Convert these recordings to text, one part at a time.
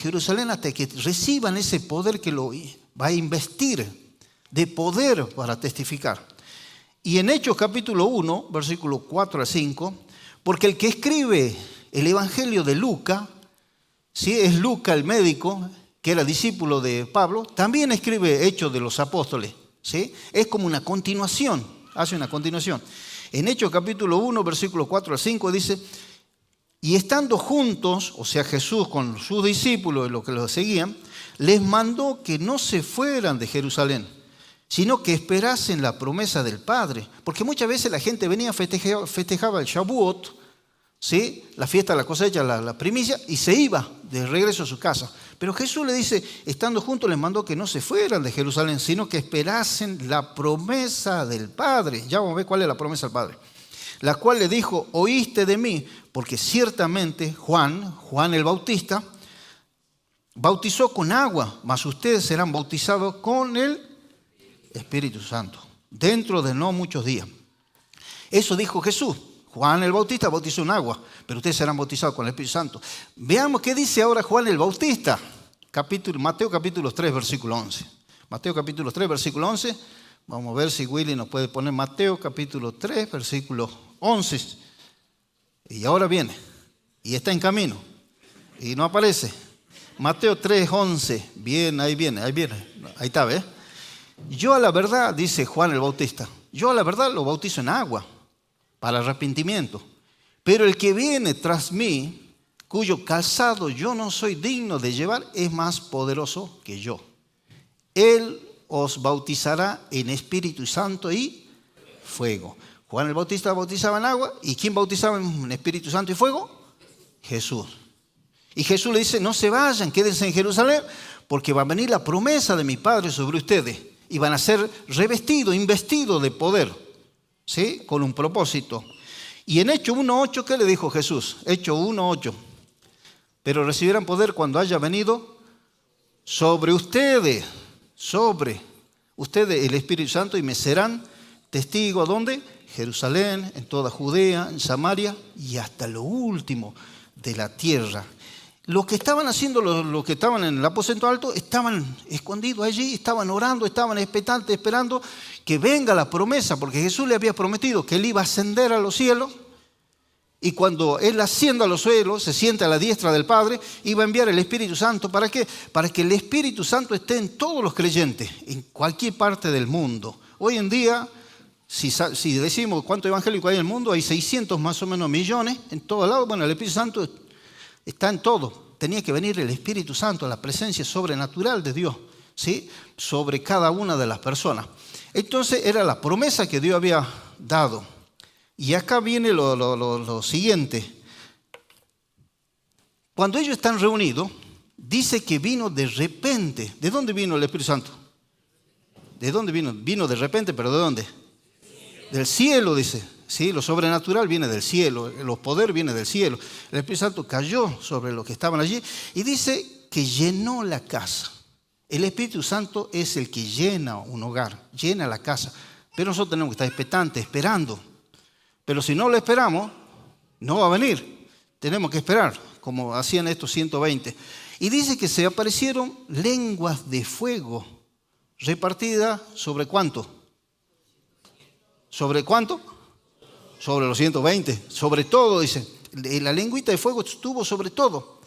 Jerusalén hasta que reciban ese poder que lo va a investir de poder para testificar. Y en Hechos capítulo 1, versículo 4 a 5, porque el que escribe el Evangelio de Lucas, ¿sí? Es Lucas el médico, que era discípulo de Pablo, también escribe Hechos de los Apóstoles, ¿sí? Es como una continuación, hace una continuación. En Hechos capítulo 1, versículo 4 al 5 dice, y estando juntos, o sea Jesús con sus discípulos y los que lo seguían, les mandó que no se fueran de Jerusalén, sino que esperasen la promesa del Padre. Porque muchas veces la gente venía, festejaba el Shavuot, ¿sí? La fiesta de la cosecha, la primicia, y se iba de regreso a su casa. Pero Jesús le dice, estando juntos les mandó que no se fueran de Jerusalén, sino que esperasen la promesa del Padre. Ya vamos a ver cuál es la promesa del Padre. La cual le dijo, oíste de mí, porque ciertamente Juan el Bautista, bautizó con agua, mas ustedes serán bautizados con el Espíritu Santo, dentro de no muchos días. Eso dijo Jesús. Juan el Bautista bautizó en agua, pero ustedes serán bautizados con el Espíritu Santo. Veamos qué dice ahora Juan el Bautista. Mateo capítulo 3, versículo 11. Mateo capítulo 3, versículo 11. Vamos a ver si Willy nos puede poner Mateo capítulo 3, versículo 11. Y ahora viene. Y está en camino. Y no aparece. Mateo 3, 11. Bien, ahí viene, ahí viene. Ahí está, ¿ves? Yo a la verdad, dice Juan el Bautista, yo a la verdad lo bautizo en agua para arrepentimiento. Pero el que viene tras mí, cuyo calzado yo no soy digno de llevar, es más poderoso que yo. Él os bautizará en Espíritu Santo y fuego. Juan el Bautista bautizaba en agua. ¿Y quién bautizaba en Espíritu Santo y fuego? Jesús. Y Jesús le dice, no se vayan, quédense en Jerusalén, porque va a venir la promesa de mi Padre sobre ustedes. Y van a ser revestidos, investidos de poder, ¿sí? Con un propósito. Y en Hechos 1:8, ¿qué le dijo Jesús? Hechos 1:8. Pero recibirán poder cuando haya venido sobre ustedes el Espíritu Santo, y me serán testigos, ¿dónde? Jerusalén, en toda Judea, en Samaria y hasta lo último de la tierra. Los que estaban haciendo, los que estaban en el aposento alto, estaban escondidos allí, estaban orando, estaban expectantes, esperando que venga la promesa, porque Jesús le había prometido que Él iba a ascender a los cielos, y cuando Él ascienda a los cielos, se siente a la diestra del Padre, iba a enviar el Espíritu Santo. ¿Para qué? Para que el Espíritu Santo esté en todos los creyentes, en cualquier parte del mundo. Hoy en día, si decimos cuánto evangélico hay en el mundo, hay 600 más o menos millones en todos lados. Bueno, el Espíritu Santo está en todo. Tenía que venir el Espíritu Santo, la presencia sobrenatural de Dios, ¿sí? Sobre cada una de las personas. Entonces era la promesa que Dios había dado. Y acá viene lo siguiente. Cuando ellos están reunidos, dice que vino de repente. ¿De dónde vino el Espíritu Santo? ¿De dónde vino? Vino de repente, pero ¿de dónde? Del cielo, dice. Sí, lo sobrenatural viene del cielo, los poderes vienen del cielo. El Espíritu Santo cayó sobre los que estaban allí y dice que llenó la casa. El Espíritu Santo es el que llena un hogar, llena la casa. Pero nosotros tenemos que estar expectantes, esperando. Pero si no lo esperamos, no va a venir. Tenemos que esperar, como hacían estos 120. Y dice que se aparecieron lenguas de fuego repartidas sobre ¿cuánto? ¿Sobre cuánto? Sobre los 120. Sobre todo, dice. La lengüita de fuego estuvo sobre todo.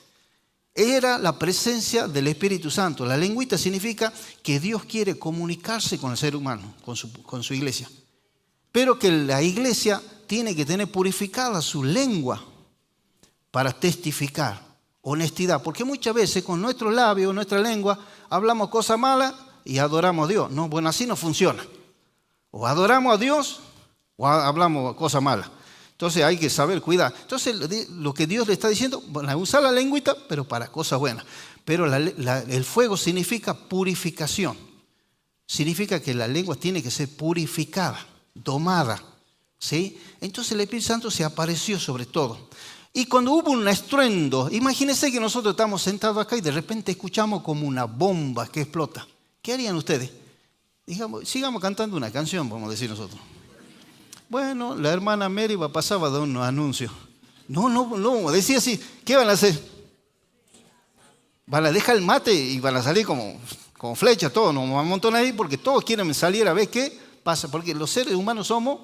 Era la presencia del Espíritu Santo. La lengüita significa que Dios quiere comunicarse con el ser humano, con su iglesia. Pero que la iglesia tiene que tener purificada su lengua para testificar honestidad. Porque muchas veces con nuestros labios, nuestra lengua, hablamos cosas malas y adoramos a Dios. No, bueno, así no funciona. O adoramos a Dios o hablamos cosas malas. Entonces hay que saber cuidar. Entonces lo que Dios le está diciendo, bueno, usar la lengüita, pero para cosas buenas. Pero el fuego significa purificación. Significa que la lengua tiene que ser purificada, domada, ¿sí? Entonces el Espíritu Santo se apareció sobre todo. Y cuando hubo un estruendo, imagínense que nosotros estamos sentados acá y de repente escuchamos como una bomba que explota. ¿Qué harían ustedes? Sigamos cantando una canción, vamos a decir nosotros. Bueno, la hermana Mary pasaba de unos anuncios. No, decía así, ¿qué van a hacer? Van a dejar el mate y van a salir como flecha, todos nos amontonan ahí porque todos quieren salir a ver qué pasa. Porque los seres humanos somos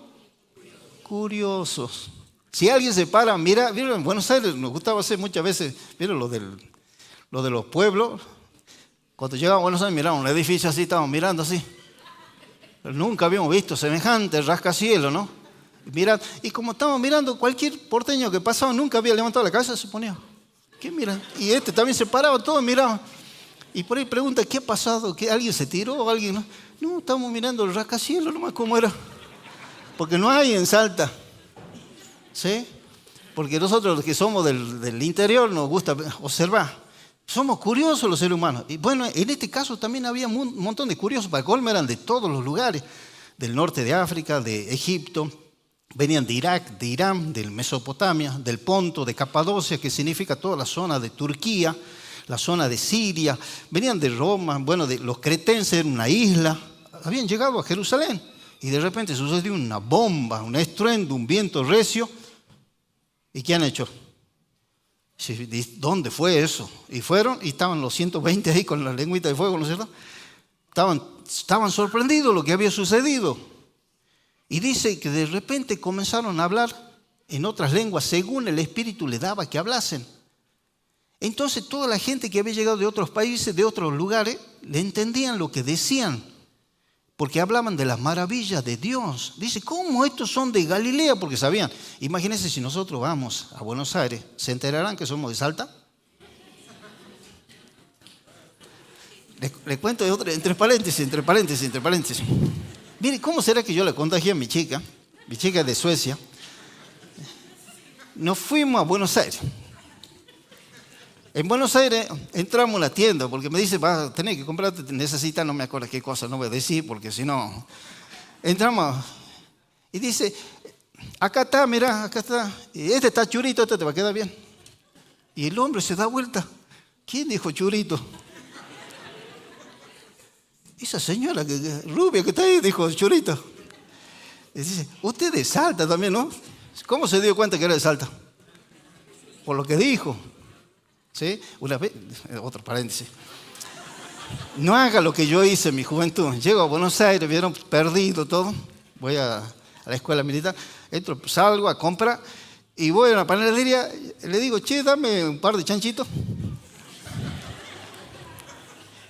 curiosos. Si alguien se para, mira, en Buenos Aires nos gustaba hacer muchas veces, mira lo de los pueblos. Cuando llegábamos a Buenos Aires mirábamos un edificio así, estábamos mirando así. Pero nunca habíamos visto semejante rascacielos, ¿no? Mirad, y como estábamos mirando, cualquier porteño que pasaba nunca había levantado la cabeza, se ponía, ¿qué miran? Y también se paraba, todos miraban. Y por ahí pregunta, ¿qué ha pasado? ¿Que alguien se tiró o alguien no? No, estamos mirando el rascacielos, nomás cómo era. Porque no hay en Salta. ¿Sí? Porque nosotros los que somos del interior nos gusta observar. Somos curiosos los seres humanos. Y bueno, en este caso también había un montón de curiosos. Para colmo eran de todos los lugares. Del norte de África, de Egipto. Venían de Irak, de Irán, de Mesopotamia, del Ponto, de Capadocia, que significa toda la zona de Turquía, la zona de Siria. Venían de Roma, bueno, de los cretenses, era una isla. Habían llegado a Jerusalén. Y de repente sucedió una bomba, un estruendo, un viento recio. ¿Y qué han hecho? ¿Dónde fue eso? Y fueron y estaban los 120 ahí con la lengüita de fuego, ¿no es cierto? Estaban sorprendidos de lo que había sucedido. Y dice que de repente comenzaron a hablar en otras lenguas según el Espíritu les daba que hablasen. Entonces toda la gente que había llegado de otros países, de otros lugares, le entendían lo que decían. Porque hablaban de las maravillas de Dios. Dice, ¿cómo estos son de Galilea? Porque sabían. Imagínense si nosotros vamos a Buenos Aires, ¿se enterarán que somos de Salta? Les cuento de otra, entre paréntesis. Mire, ¿cómo será que yo le contagié a mi chica? Mi chica es de Suecia. Nos fuimos a Buenos Aires. En Buenos Aires entramos a una tienda porque me dice, vas a tener que comprarte, necesitas, no me acuerdo qué cosa, no voy a decir porque si no. Entramos y dice, acá está, mira, acá está. Y este está churito, este te va a quedar bien. Y el hombre se da vuelta. ¿Quién dijo churito? Esa señora rubia que está ahí dijo churito. Y dice, usted de Salta también, ¿no? ¿Cómo se dio cuenta que era de Salta? Por lo que dijo. ¿Sí? Una vez, otro paréntesis. No haga lo que yo hice en mi juventud. Llego a Buenos Aires, vieron, perdido todo. Voy a la escuela militar. Entro, salgo a comprar y voy a una panadería. Le digo, che, dame un par de chanchitos.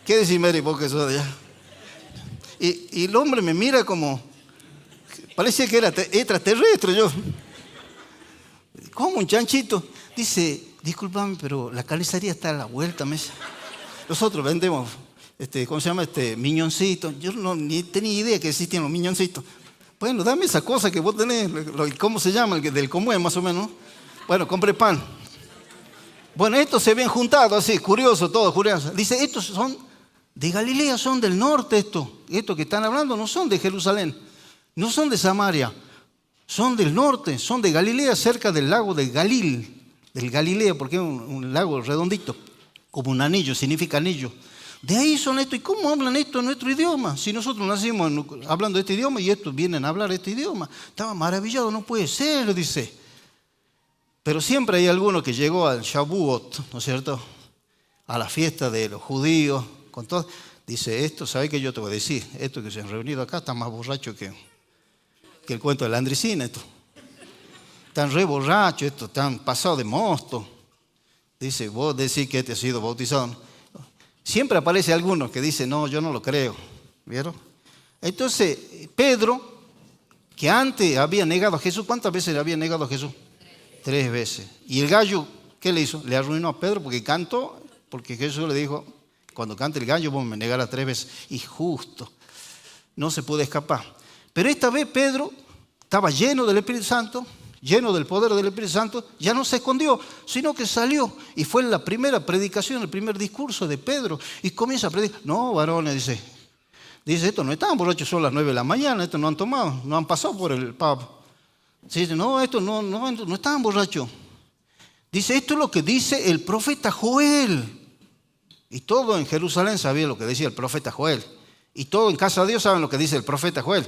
¿Qué decís, Mary? ¿Vos que sos de allá? Y el hombre me mira como, parecía que era extraterrestre yo. ¿Cómo un chanchito? Dice, discúlpame, pero la carnicería está a la vuelta, mesa. Nosotros vendemos, ¿cómo se llama? Miñoncito. Yo ni tenía idea que existían los miñoncitos. Bueno, dame esa cosa que vos tenés, ¿cómo se llama? El del común, más o menos. Bueno, compré pan. Bueno, estos se habían juntado así, curioso, todo curioso. Dice, estos son de Galilea, son del norte estos. Estos que están hablando no son de Jerusalén, no son de Samaria, son del norte, son de Galilea, cerca del lago de Galil. Del Galilea, porque es un lago redondito, como un anillo, significa anillo. De ahí son estos. ¿Y cómo hablan esto en nuestro idioma? Si nosotros nacimos hablando este idioma y estos vienen a hablar este idioma. Estaba maravillado, no puede ser, dice. Pero siempre hay alguno que llegó al Shavuot, ¿no es cierto? A la fiesta de los judíos, con todo. Dice, esto, ¿sabes qué yo te voy a decir? Estos que se han reunido acá están más borrachos que el cuento de la Andricina, esto. Están re borrachos, estos están pasados de mosto. Dice, vos decís que este ha sido bautizado. Siempre aparece alguno que dice, no, yo no lo creo. ¿Vieron? Entonces, Pedro, que antes había negado a Jesús, ¿cuántas veces le había negado a Jesús? 3 veces. Y el gallo, ¿qué le hizo? Le arruinó a Pedro porque cantó, porque Jesús le dijo, cuando cante el gallo vos me negarás 3 veces. Y justo, no se puede escapar. Pero esta vez Pedro estaba lleno del Espíritu Santo, lleno del poder del Espíritu Santo, ya no se escondió, sino que salió. Y fue la primera predicación, el primer discurso de Pedro. Y comienza a predicar. No, varones, dice, estos no estaban borrachos, son las 9 de la mañana, estos no han tomado, no han pasado por el pub. Dice, no, estos no estaban borrachos. Dice, esto es lo que dice el profeta Joel. Y todo en Jerusalén sabía lo que decía el profeta Joel. Y todo en casa de Dios saben lo que dice el profeta Joel.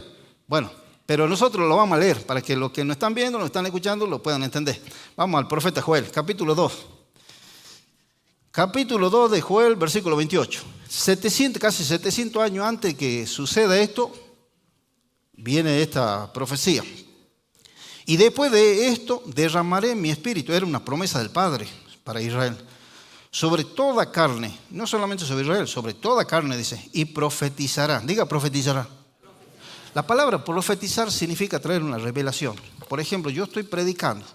Bueno, pero nosotros lo vamos a leer para que los que nos están viendo, nos están escuchando, lo puedan entender. Vamos al profeta Joel, capítulo 2. Capítulo 2 de Joel, versículo 28. Casi 700 años antes que suceda esto, viene esta profecía. Y después de esto derramaré mi espíritu. Era una promesa del Padre para Israel. Sobre toda carne, no solamente sobre Israel, sobre toda carne dice, y profetizará. Diga profetizará. La palabra profetizar significa traer una revelación. Por ejemplo, yo estoy predicando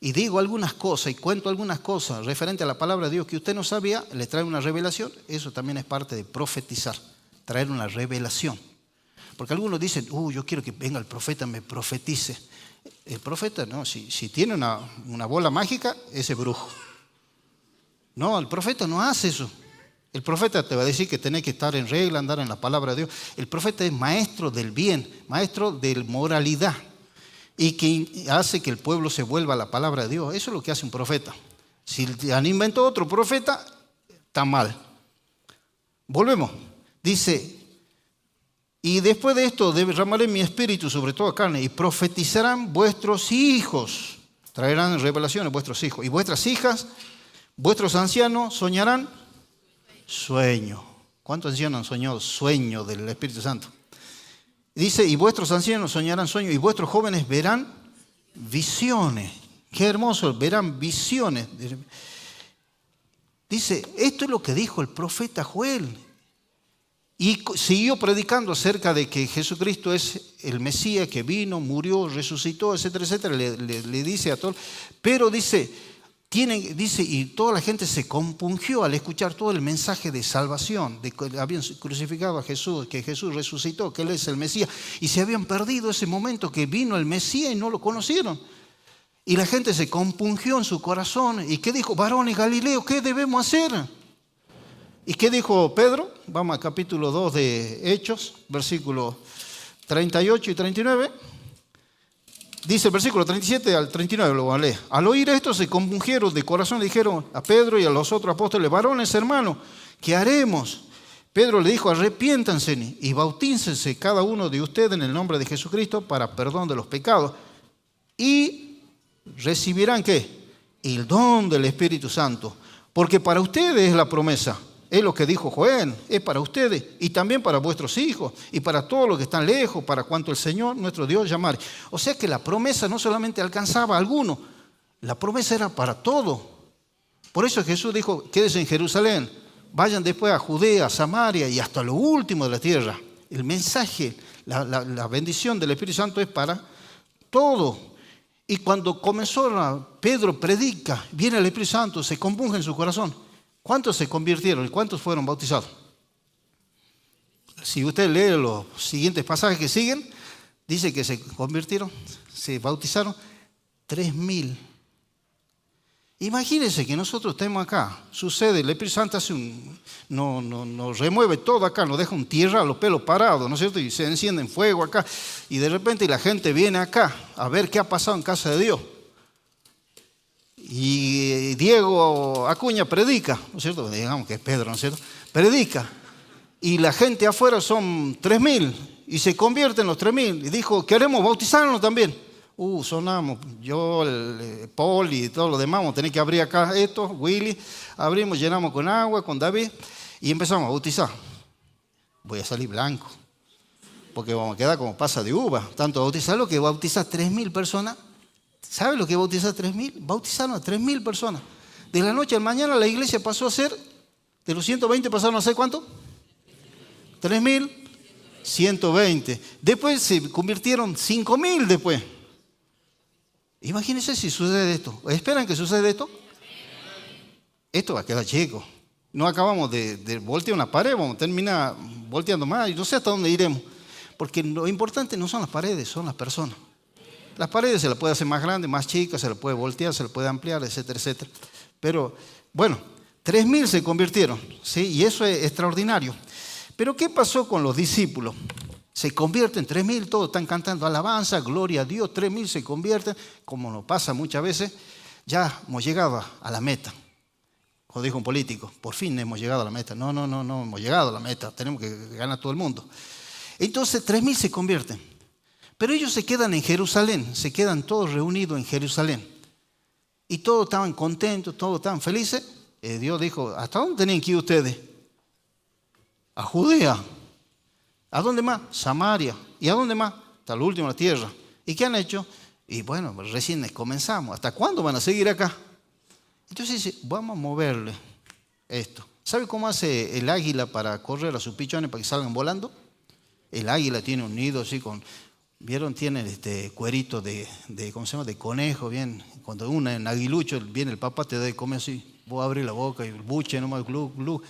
y digo algunas cosas y cuento algunas cosas referente a la palabra de Dios que usted no sabía, le trae una revelación. Eso también es parte de profetizar, traer una revelación. Porque algunos dicen, yo quiero que venga el profeta, me profetice. El profeta, no, si tiene una bola mágica, ese es brujo. No, el profeta no hace eso. El profeta te va a decir que tenés que estar en regla, andar en la palabra de Dios. El profeta es maestro del bien, maestro de moralidad. Y que hace que el pueblo se vuelva a la palabra de Dios. Eso es lo que hace un profeta. Si han inventado otro profeta, está mal. Volvemos. Dice, y después de esto derramaré mi espíritu sobre toda carne y profetizarán vuestros hijos. Traerán revelaciones vuestros hijos. Y vuestras hijas, vuestros ancianos soñarán sueño. ¿Cuántos ancianos han soñado sueño del Espíritu Santo? Dice, y vuestros ancianos soñarán sueños y vuestros jóvenes verán visiones. Qué hermoso, verán visiones. Dice, esto es lo que dijo el profeta Joel. Y siguió predicando acerca de que Jesucristo es el Mesías que vino, murió, resucitó, etcétera, etcétera. Le dice a todos. Pero dice, y toda la gente se compungió al escuchar todo el mensaje de salvación, de que habían crucificado a Jesús, que Jesús resucitó, que Él es el Mesías. Y se habían perdido ese momento que vino el Mesías y no lo conocieron. Y la gente se compungió en su corazón. ¿Y qué dijo? Varones Galileo, ¿qué debemos hacer? ¿Y qué dijo Pedro? Vamos al capítulo 2 de Hechos, versículos 38 y 39. Dice el versículo 37 al 39, lo voy a leer. Al oír esto se compungieron de corazón, le dijeron a Pedro y a los otros apóstoles, varones hermanos, ¿qué haremos? Pedro le dijo, arrepiéntanse y bautícense cada uno de ustedes en el nombre de Jesucristo para perdón de los pecados. Y recibirán, ¿qué? El don del Espíritu Santo. Porque para ustedes es la promesa. Es lo que dijo Joel, es para ustedes y también para vuestros hijos y para todos los que están lejos, para cuanto el Señor nuestro Dios llamare. O sea que la promesa no solamente alcanzaba a algunos, la promesa era para todos. Por eso Jesús dijo, quédense en Jerusalén, vayan después a Judea, Samaria y hasta lo último de la tierra. El mensaje, la bendición del Espíritu Santo es para todos. Y cuando Pedro predica, viene el Espíritu Santo, se compunge en su corazón. ¿Cuántos se convirtieron y cuántos fueron bautizados? Si usted lee los siguientes pasajes que siguen, dice que se convirtieron, se bautizaron 3,000. Imagínense que nosotros estemos acá, sucede, el Espíritu Santo nos remueve todo acá, nos deja un tierra, los pelos parados, ¿no es cierto? Y se enciende en fuego acá, y de repente la gente viene acá a ver qué ha pasado en casa de Dios. Y Diego Acuña predica, ¿no es cierto? Digamos que es Pedro, ¿no es cierto? Predica. Y la gente afuera son 3,000 y se convierten los 3,000. Y dijo, queremos bautizarnos también. Sonamos, yo, Paul y todos los demás, vamos a tener que abrir acá esto, Willy. Abrimos, llenamos con agua, con David y empezamos a bautizar. Voy a salir blanco, porque vamos a quedar como pasa de uva. Tanto bautizar lo que bautiza 3,000 personas. ¿Sabe lo que bautizar 3,000? Bautizaron a 3,000 personas. De la noche a la mañana la iglesia pasó a ser, de los 120 pasaron a ser ¿cuánto? 3,120. Después se convirtieron 5,000 después. Imagínense si sucede esto. ¿Esperan que suceda esto? Esto va a quedar chico. No acabamos de voltear una pared, vamos a terminar volteando más y no sé hasta dónde iremos. Porque lo importante no son las paredes, son las personas. Las paredes se las puede hacer más grandes, más chicas, se las puede voltear, se las puede ampliar, etcétera, etcétera. Pero, bueno, 3,000 se convirtieron, ¿sí? Y eso es extraordinario. Pero, ¿qué pasó con los discípulos? Se convierten 3,000, todos están cantando alabanza, gloria a Dios, 3,000 se convierten, como nos pasa muchas veces, ya hemos llegado a la meta. Como dijo un político, por fin hemos llegado a la meta. No hemos llegado a la meta, tenemos que ganar todo el mundo. Entonces, 3,000 se convierten. Pero ellos se quedan en Jerusalén, se quedan todos reunidos en Jerusalén. Y todos estaban contentos, todos estaban felices, Dios dijo, ¿hasta dónde tenían que ir ustedes? A Judea. ¿A dónde más? Samaria. ¿Y a dónde más? Hasta la última tierra. ¿Y qué han hecho? Y bueno, recién comenzamos. ¿Hasta cuándo van a seguir acá? Entonces dice, vamos a moverle esto. ¿Sabe cómo hace el águila para correr a sus pichones para que salgan volando? El águila tiene un nido así con, ¿vieron? Tiene cuerito ¿cómo se llama? De conejo, bien. Cuando uno en aguilucho viene el papá, te da de comer así. Vos abrís la boca y el buche nomás, glu, glu.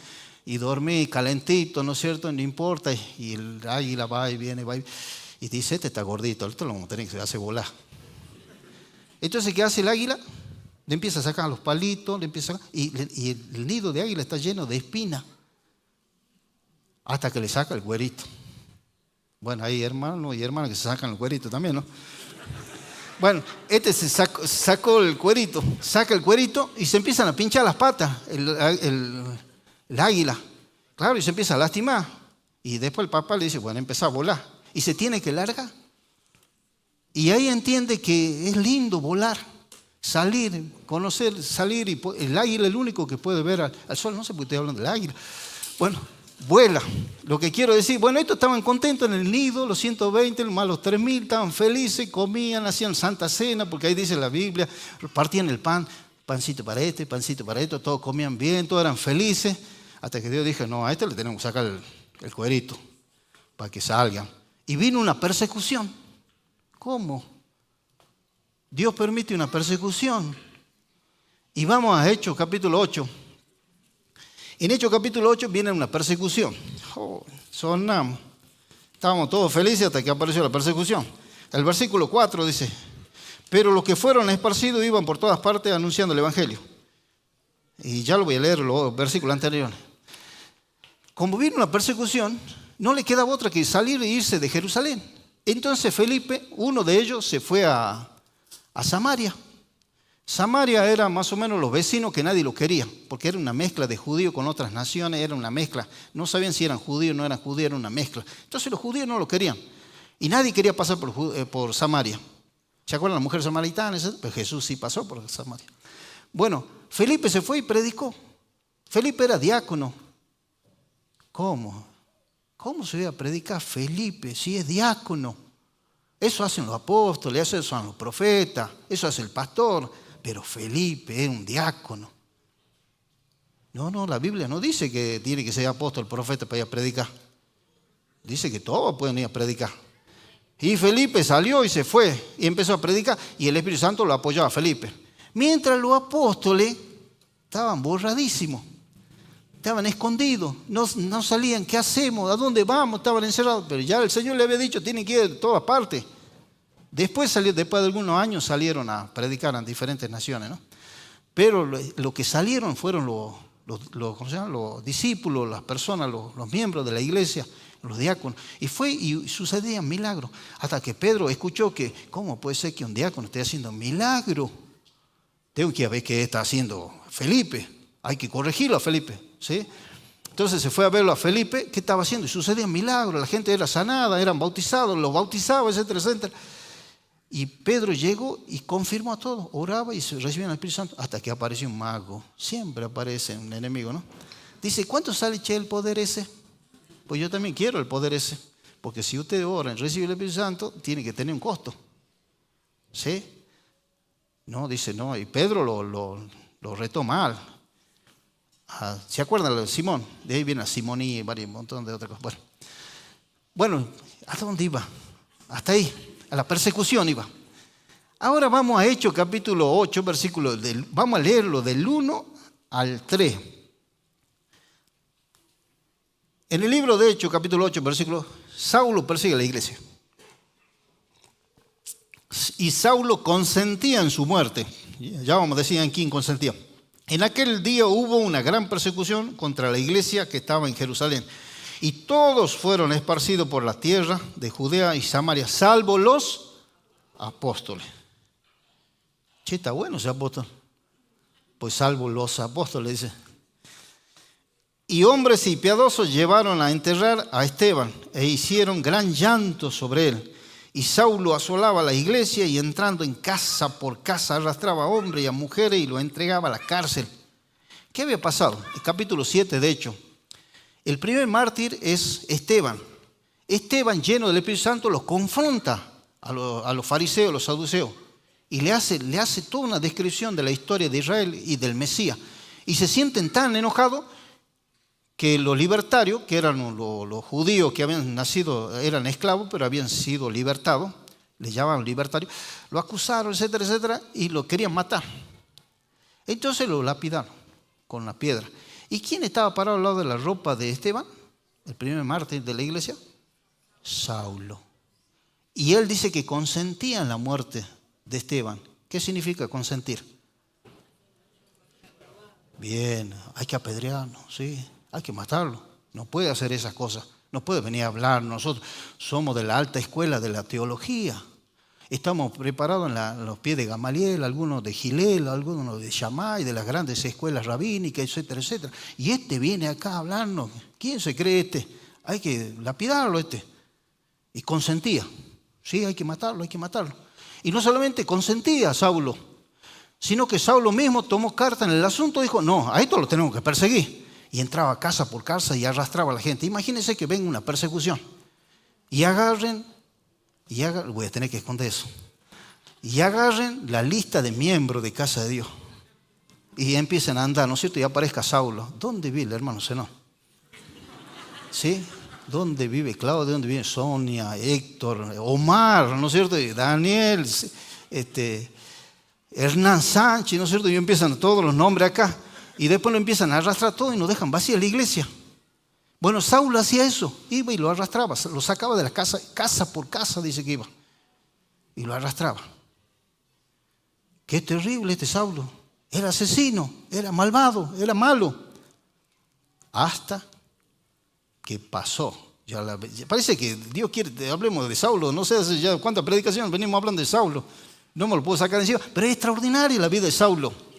Y dormí calentito, ¿no es cierto? No importa. Y el águila va y viene, va y dice, este está gordito, esto lo vamos a tener que hacer volar. Entonces, ¿qué hace el águila? Le empieza a sacar los palitos, y el nido de águila está lleno de espinas. Hasta que le saca el cuerito. Bueno, hay hermanos y hermanas que se sacan el cuerito también, ¿no? Bueno, se sacó el cuerito, saca el cuerito y se empiezan a pinchar las patas, el águila. Claro, y se empieza a lastimar. Y después el papá le dice, bueno, empieza a volar. Y se tiene que largar. Y ahí entiende que es lindo volar, salir, conocer, salir. Y el águila es el único que puede ver al sol. No sé por qué estoy hablando del águila. Bueno, vuela. Lo que quiero decir, bueno, estos estaban contentos en el nido, los 120, más los 3000, estaban felices, comían, hacían santa cena, porque ahí dice la Biblia, partían el pan, pancito para pancito para esto, todos comían bien, todos eran felices, hasta que Dios dijo, no, a este le tenemos que sacar el cuerito para que salgan. Y vino una persecución. ¿Cómo? Dios permite una persecución. Y vamos a Hechos capítulo 8. En Hechos capítulo 8 viene una persecución. Sonamos. Estábamos todos felices hasta que apareció la persecución. El versículo 4 dice, pero los que fueron esparcidos iban por todas partes anunciando el evangelio. Y ya lo voy a leer los versículos anteriores. Como vino una persecución, no le quedaba otra que salir e irse de Jerusalén. Entonces Felipe, uno de ellos, se fue a Samaria. Samaria era más o menos los vecinos que nadie lo quería, porque era una mezcla de judíos con otras naciones, era una mezcla. No sabían si eran judíos o no eran judíos, era una mezcla. Entonces los judíos no lo querían. Y nadie quería pasar por Samaria. ¿Se acuerdan la mujer samaritana? Pues Jesús sí pasó por Samaria. Bueno, Felipe se fue y predicó. Felipe era diácono. ¿Cómo? ¿Cómo se iba a predicar Felipe si es diácono? Eso hacen los apóstoles, eso hacen los profetas, eso hace el pastor. Pero Felipe es un diácono. No, la Biblia no dice que tiene que ser apóstol, profeta para ir a predicar. Dice que todos pueden ir a predicar. Y Felipe salió y se fue y empezó a predicar. Y el Espíritu Santo lo apoyaba a Felipe. Mientras los apóstoles estaban borradísimos. Estaban escondidos, no salían. ¿Qué hacemos? ¿A dónde vamos? Estaban encerrados. Pero ya el Señor le había dicho, tienen que ir de todas partes. Después de algunos años salieron a predicar en diferentes naciones, ¿no? Pero lo que salieron fueron los discípulos, las personas, los miembros de la iglesia, los diáconos. Y sucedían milagros. Hasta que Pedro escuchó que, ¿cómo puede ser que un diácono esté haciendo milagros? Tengo que ver qué está haciendo Felipe. Hay que corregirlo a Felipe, ¿sí? Entonces se fue a verlo a Felipe, ¿qué estaba haciendo? Y sucedían milagros, la gente era sanada, eran bautizados, los bautizaba, etcétera, etcétera. Y Pedro llegó y confirmó a todos, oraba y recibían el Espíritu Santo, hasta que apareció un mago. Siempre aparece un enemigo, ¿no? Dice, ¿cuánto sale, el poder ese? Pues yo también quiero el poder ese, porque si usted ora y recibe el Espíritu Santo, tiene que tener un costo, ¿sí? No, dice, no, y Pedro lo retó mal. ¿Se acuerdan de Simón? De ahí viene a Simón y un montón de otras cosas. Bueno, ¿hasta dónde iba? Hasta ahí, a la persecución iba. Ahora vamos a Hechos capítulo 8, vamos a leerlo del 1 al 3. En el libro de Hechos capítulo 8, versículo, Saulo persigue a la iglesia. Y Saulo consentía en su muerte. Ya vamos a decir en quién consentía. En aquel día hubo una gran persecución contra la iglesia que estaba en Jerusalén. Y todos fueron esparcidos por la tierra de Judea y Samaria, salvo los apóstoles. Che, está bueno ese apóstol. Pues salvo los apóstoles, dice. Y hombres y piadosos llevaron a enterrar a Esteban e hicieron gran llanto sobre él. Y Saulo asolaba la iglesia y entrando en casa por casa arrastraba a hombres y a mujeres y los entregaba a la cárcel. ¿Qué había pasado? El capítulo 7, de hecho. El primer mártir es Esteban. Esteban, lleno del Espíritu Santo, los confronta a los fariseos, a los saduceos. Y le hace toda una descripción de la historia de Israel y del Mesías. Y se sienten tan enojados que los libertarios, que eran los judíos que habían nacido, eran esclavos, pero habían sido libertados, les llamaban libertarios, lo acusaron, etcétera, etcétera, y lo querían matar. Entonces lo lapidaron con una piedra. ¿Y quién estaba parado al lado de la ropa de Esteban? El primer mártir de la iglesia. Saulo. Y él dice que consentía en la muerte de Esteban. ¿Qué significa consentir? Bien, hay que apedrearlo, sí, hay que matarlo. No puede hacer esas cosas, no puede venir a hablar. Nosotros somos de la alta escuela de la teología. Estamos preparados en los pies de Gamaliel, algunos de Gilel, algunos de Shammai, de las grandes escuelas rabínicas, etcétera, etcétera. Y este viene acá a hablarnos. ¿Quién se cree este? Hay que lapidarlo este. Y consentía. Sí, hay que matarlo, hay que matarlo. Y no solamente consentía a Saulo, sino que Saulo mismo tomó carta en el asunto y dijo, no, a esto lo tenemos que perseguir. Y entraba casa por casa y arrastraba a la gente. Imagínense que venga una persecución. Y voy a tener que esconder eso. Y agarren la lista de miembros de Casa de Dios. Y empiecen a andar, ¿no es cierto? Y aparezca Saulo. ¿Dónde vive el hermano Zenón? ¿Sí? ¿Dónde vive Claudio? ¿Dónde vive Sonia, Héctor, Omar, ¿no es cierto? Daniel, Hernán Sánchez, ¿no es cierto? Y empiezan todos los nombres acá. Y después lo empiezan a arrastrar todo y nos dejan vacía la iglesia. Bueno, Saulo hacía eso, iba y lo arrastraba, lo sacaba de la casa, casa por casa dice que iba, y lo arrastraba. Qué terrible este Saulo, era asesino, era malvado, era malo, hasta que pasó. Parece que Dios quiere que hablemos de Saulo, no sé hace ya cuántas predicaciones venimos hablando de Saulo, no me lo puedo sacar de encima, pero es extraordinaria la vida de Saulo.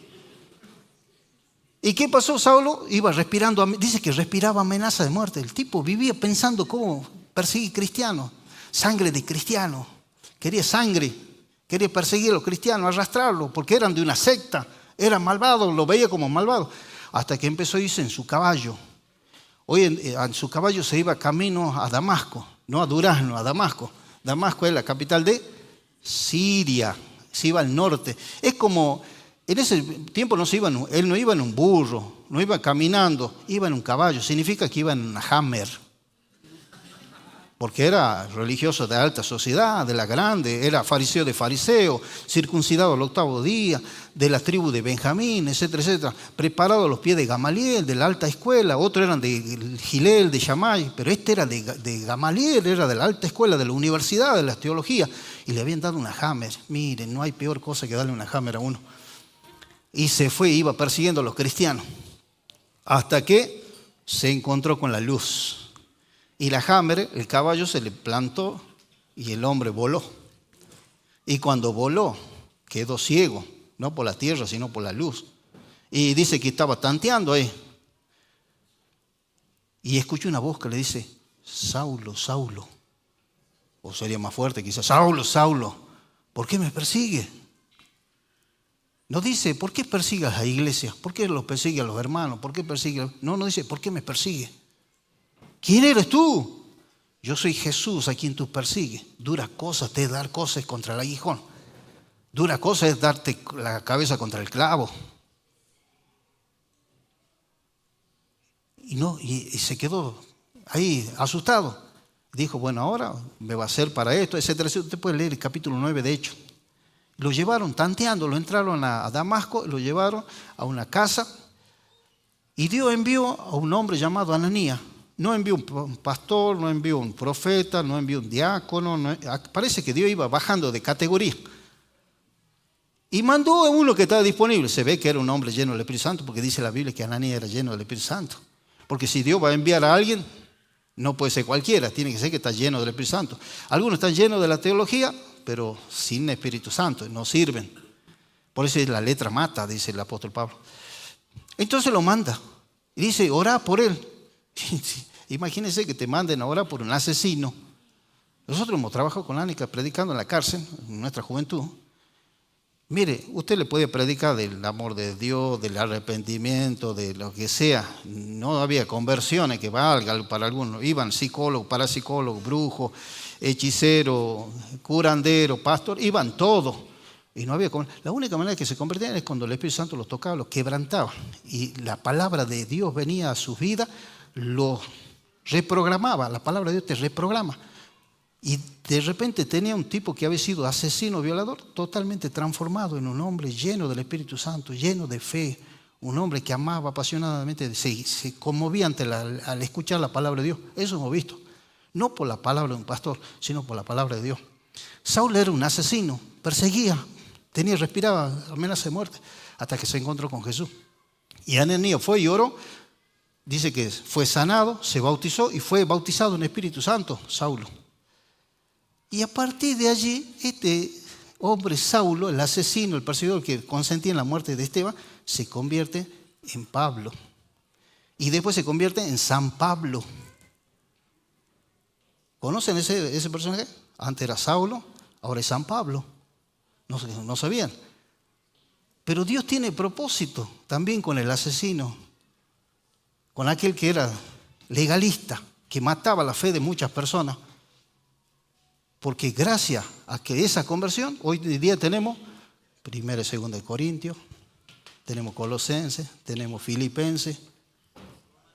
¿Y qué pasó? Saulo iba respirando, dice que respiraba amenaza de muerte. El tipo vivía pensando cómo perseguir cristianos, sangre de cristianos. Quería sangre, quería perseguir a los cristianos, arrastrarlos, porque eran de una secta, eran malvados, lo veía como malvados. Hasta que empezó a irse en su caballo. Hoy en su caballo se iba camino a Damasco, no a Durazno, a Damasco. Damasco es la capital de Siria, se iba al norte. Es como... En ese tiempo él no iba en un burro, no iba caminando, iba en un caballo. Significa que iba en una Hammer. Porque era religioso de alta sociedad, de la grande, era fariseo de fariseo, circuncidado al 8º día, de la tribu de Benjamín, etcétera, etcétera. Preparado a los pies de Gamaliel, de la alta escuela. Otros eran de Gilel, de Shammai, pero este era de Gamaliel, era de la alta escuela, de la universidad, de la teología. Y le habían dado una Hammer. Miren, no hay peor cosa que darle una Hammer a uno. Y se fue, iba persiguiendo a los cristianos, hasta que se encontró con la luz. Y la Hammer, el caballo se le plantó y el hombre voló. Y cuando voló, quedó ciego, no por la tierra, sino por la luz. Y dice que estaba tanteando ahí. Y escuchó una voz que le dice, Saulo, Saulo. O sería más fuerte quizás, Saulo, Saulo, ¿por qué me persigue? No dice, ¿por qué persigue a la iglesia? ¿Por qué los persigue a los hermanos? ¿Por qué persigue? No dice, ¿por qué me persigue? ¿Quién eres tú? Yo soy Jesús a quien tú persigues. Dura cosa te es dar cosas contra el aguijón. Dura cosa es darte la cabeza contra el clavo. Y se quedó ahí asustado. Dijo, bueno, ahora me va a hacer para esto, etcétera. Usted puede leer el capítulo 9 de Hechos. Lo llevaron tanteando, lo entraron a Damasco, lo llevaron a una casa y Dios envió a un hombre llamado Ananías. No envió un pastor, no envió un profeta, no envió un diácono. Parece que Dios iba bajando de categoría. Y mandó a uno que estaba disponible. Se ve que era un hombre lleno del Espíritu Santo porque dice la Biblia que Ananías era lleno del Espíritu Santo. Porque si Dios va a enviar a alguien, no puede ser cualquiera, tiene que ser que está lleno del Espíritu Santo. Algunos están llenos de la teología, pero sin Espíritu Santo, no sirven. Por eso la letra mata, dice el apóstol Pablo. Entonces lo manda y dice, orá por él. Imagínense que te manden a orar por un asesino. Nosotros hemos trabajado con Ánica predicando en la cárcel, en nuestra juventud. Mire, usted le puede predicar del amor de Dios, del arrepentimiento, de lo que sea. No había conversiones que valgan para algunos. Iban psicólogos, parapsicólogos, brujos, hechiceros, curanderos, pastor, iban todos. Y no había. La única manera que se convertían es cuando el Espíritu Santo los tocaba, los quebrantaba. Y la palabra de Dios venía a sus vidas, los reprogramaba. La palabra de Dios te reprograma. Y de repente tenía un tipo que había sido asesino, violador, totalmente transformado en un hombre lleno del Espíritu Santo, lleno de fe, un hombre que amaba apasionadamente, se conmovía al escuchar la palabra de Dios. Eso hemos visto, no por la palabra de un pastor, sino por la palabra de Dios. Saúl era un asesino, perseguía, respiraba amenaza de muerte, hasta que se encontró con Jesús. Y Ananías fue y oró, dice que fue sanado, se bautizó y fue bautizado en Espíritu Santo, Saulo. Y a partir de allí, este hombre Saulo, el asesino, el perseguidor que consentía en la muerte de Esteban, se convierte en Pablo. Y después se convierte en San Pablo. ¿Conocen ese personaje? Antes era Saulo, ahora es San Pablo. No sabían. Pero Dios tiene propósito también con el asesino, con aquel que era legalista, que mataba la fe de muchas personas. Porque gracias a que esa conversión, hoy día tenemos 1 y 2 de Corintios, tenemos Colosenses, tenemos Filipenses,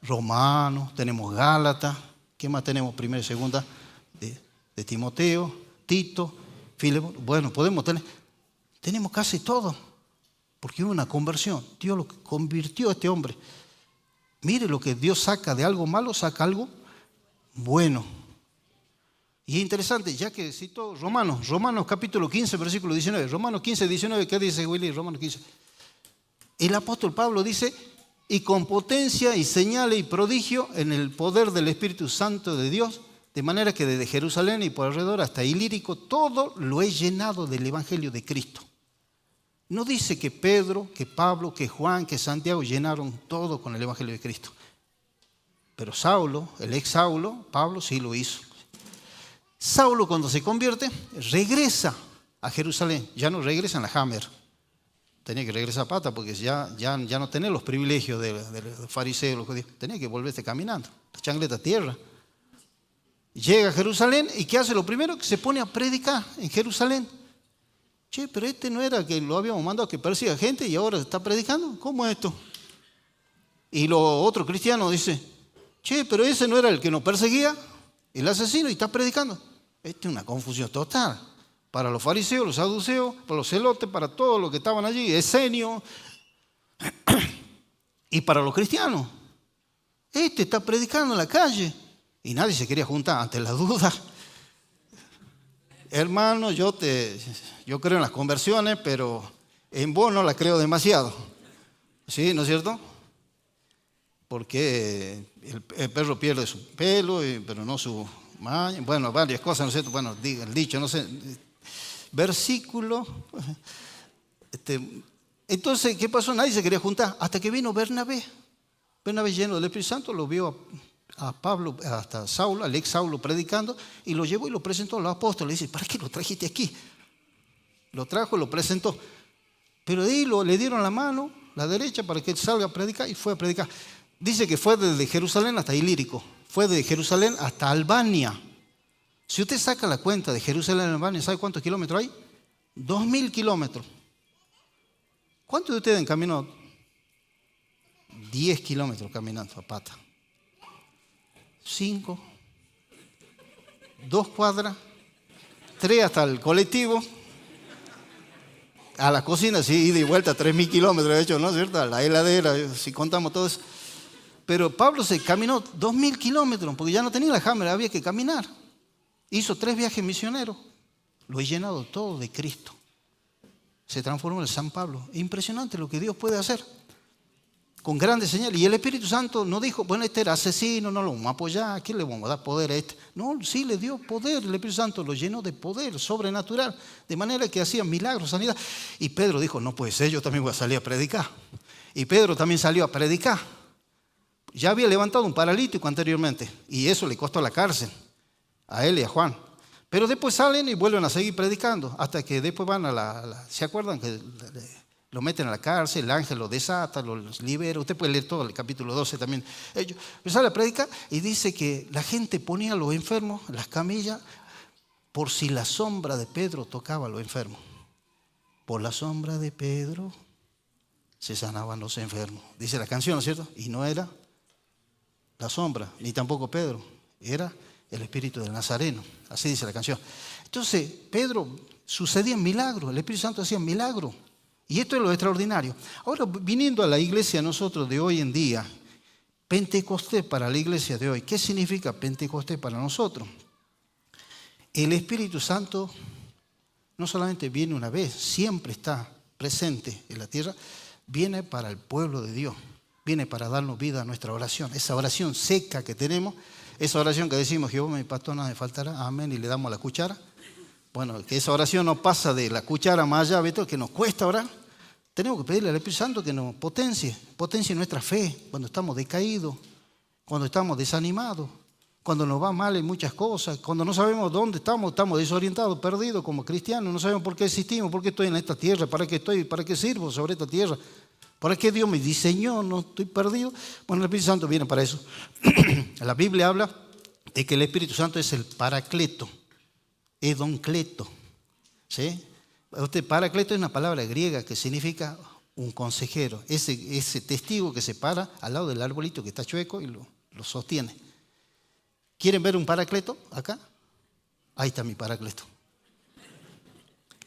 Romanos, tenemos Gálatas, ¿qué más tenemos? 1 y 2 de Timoteo, Tito, Filemón. Bueno, tenemos casi todo, porque hubo una conversión. Dios lo convirtió a este hombre. Mire lo que Dios saca de algo malo, saca algo bueno. Y es interesante, ya que citó Romanos capítulo 15, versículo 19. Romanos 15, 19, ¿qué dice Willy? Romanos 15. El apóstol Pablo dice, y con potencia y señales y prodigio en el poder del Espíritu Santo de Dios, de manera que desde Jerusalén y por alrededor hasta Ilírico, todo lo he llenado del Evangelio de Cristo. No dice que Pedro, que Pablo, que Juan, que Santiago llenaron todo con el Evangelio de Cristo. Pero Saulo, el ex Saulo, Pablo sí lo hizo. Saulo, cuando se convierte, regresa a Jerusalén. Ya no regresa en la Hammer. Tenía que regresar a pata porque ya no tenía los privilegios de los fariseos, los judíos. Tenía que volverse caminando, la changleta a tierra. Llega a Jerusalén y ¿qué hace? Lo primero que se pone a predicar en Jerusalén. Che, pero este no era que lo habíamos mandado a que persiga gente y ahora está predicando. ¿Cómo es esto? Y los otros cristianos dicen, che, pero ese no era el que nos perseguía, el asesino, y está predicando. Esta es una confusión total. Para los fariseos, los saduceos, para los celotes, para todos los que estaban allí, esenios. Y para los cristianos. Este está predicando en la calle. Y nadie se quería juntar ante la duda. Hermano, yo creo en las conversiones, pero en vos no las creo demasiado. ¿Sí? ¿No es cierto? Porque el perro pierde su pelo, pero no su maña. Bueno, varias cosas, ¿no es cierto? Bueno, el dicho, no sé. Versículo. Entonces, ¿qué pasó? Nadie se quería juntar. Hasta que vino Bernabé. Bernabé, lleno del Espíritu Santo, lo vio a Pablo, hasta Saulo, al ex Saulo predicando, y lo llevó y lo presentó a los apóstoles. Le dice, ¿para qué lo trajiste aquí? Lo trajo y lo presentó. Pero de ahí le dieron la mano, la derecha, para que él salga a predicar, y fue a predicar. Dice que fue desde Jerusalén hasta Ilírico, fue de Jerusalén hasta Albania. Si usted saca la cuenta de Jerusalén a Albania, ¿sabe cuántos kilómetros hay? 2000 kilómetros. ¿Cuántos de ustedes han caminado? 10 kilómetros caminando a pata. 5, 2 cuadras, 3 hasta el colectivo, a la cocina, sí, ida y vuelta, 3000 kilómetros, de hecho, ¿no es cierto? A la heladera, si contamos todo eso. Pero Pablo se caminó 2000 kilómetros, porque ya no tenía la Hammer, había que caminar. Hizo 3 viajes misioneros, lo he llenado todo de Cristo. Se transformó en San Pablo. Es impresionante lo que Dios puede hacer. Con grandes señales. Y el Espíritu Santo no dijo, bueno, este era asesino, no lo vamos a apoyar, ¿qué le vamos a dar poder a este? No, sí le dio poder, el Espíritu Santo lo llenó de poder sobrenatural, de manera que hacía milagros, sanidad. Y Pedro dijo, no puede ser, yo también voy a salir a predicar. Y Pedro también salió a predicar. Ya había levantado un paralítico anteriormente, y eso le costó la cárcel, a él y a Juan. Pero después salen y vuelven a seguir predicando, hasta que después van a ¿se acuerdan que lo meten a la cárcel, el ángel lo desata, los libera? Usted puede leer todo el capítulo 12 también. Ellos empezaron a predicar y dice que la gente ponía a los enfermos en las camillas por si la sombra de Pedro tocaba a los enfermos. Por la sombra de Pedro se sanaban los enfermos. Dice la canción, ¿no es cierto? Y no era la sombra, ni tampoco Pedro, era el espíritu del Nazareno. Así dice la canción. Entonces, Pedro, sucedían milagros, el Espíritu Santo hacía milagros. Y esto es lo extraordinario. Ahora, viniendo a la iglesia nosotros de hoy en día, Pentecostés para la iglesia de hoy, ¿qué significa Pentecostés para nosotros? El Espíritu Santo no solamente viene una vez, siempre está presente en la tierra, viene para el pueblo de Dios, viene para darnos vida a nuestra oración. Esa oración seca que tenemos, esa oración que decimos, Jehová mi pastor nada me faltará, amén, y le damos la cuchara. Bueno, que esa oración no pasa de la cuchara más allá, ¿ves? Que nos cuesta orar. Tenemos que pedirle al Espíritu Santo que nos potencie nuestra fe cuando estamos decaídos, cuando estamos desanimados, cuando nos va mal en muchas cosas, cuando no sabemos dónde estamos desorientados, perdidos como cristianos, no sabemos por qué existimos, por qué estoy en esta tierra, para qué sirvo sobre esta tierra, para qué Dios me diseñó, no estoy perdido. Bueno, el Espíritu Santo viene para eso. La Biblia habla de que el Espíritu Santo es el Paracleto. Edoncleto, ¿sí? Paracleto es una palabra griega que significa un consejero, ese testigo que se para al lado del arbolito que está chueco y lo sostiene. ¿Quieren ver un Paracleto acá? Ahí está mi Paracleto.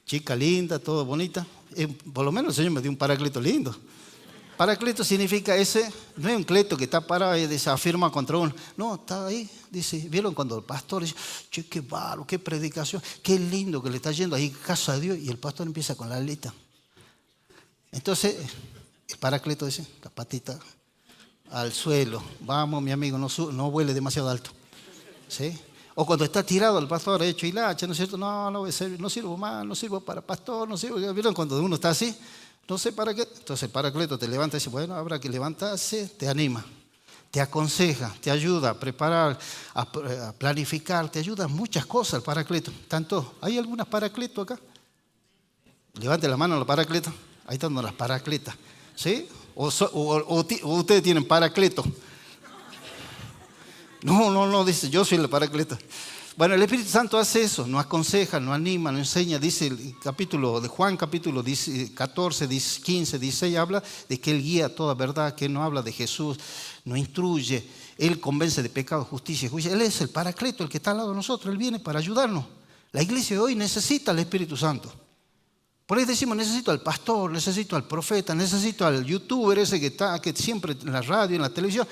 Chica linda, todo bonita. Por lo menos el Señor me dio un Paracleto lindo. Paracleto significa no es un cleto que está parado y se afirma contra uno. No, está ahí, dice, ¿vieron cuando el pastor dice, che, qué bárbaro, qué predicación, qué lindo que le está yendo ahí, casa de Dios, y el pastor empieza con la aleta? Entonces, el Paracleto dice, la patita al suelo, vamos mi amigo, no vuele demasiado alto. ¿Sí? O cuando está tirado el pastor hecho hilacha, ¿no es cierto? No sirvo más, no sirvo para pastor, no sirvo. ¿Vieron cuando uno está así? No sé para qué. Entonces el Paracleto te levanta y dice, bueno, habrá que levantarse, te anima, te aconseja, te ayuda a preparar, a planificar, te ayuda a muchas cosas el Paracleto. Tanto, ¿hay algunas Paracletos acá? Levante la mano a los Paracletos. Ahí están las Paracletas. ¿Sí? O ustedes tienen Paracleto. No, dice, yo soy el Paracleto. Bueno, el Espíritu Santo hace eso, nos aconseja, nos anima, nos enseña. Dice el capítulo de Juan, capítulo 14, 15, 16, habla de que Él guía toda verdad, que Él nos habla de Jesús, nos instruye, Él convence de pecado, justicia y juicio. Él es el Paracleto, el que está al lado de nosotros, Él viene para ayudarnos. La iglesia de hoy necesita al Espíritu Santo. Por ahí decimos, necesito al pastor, necesito al profeta, necesito al youtuber ese que siempre en la radio, en la televisión.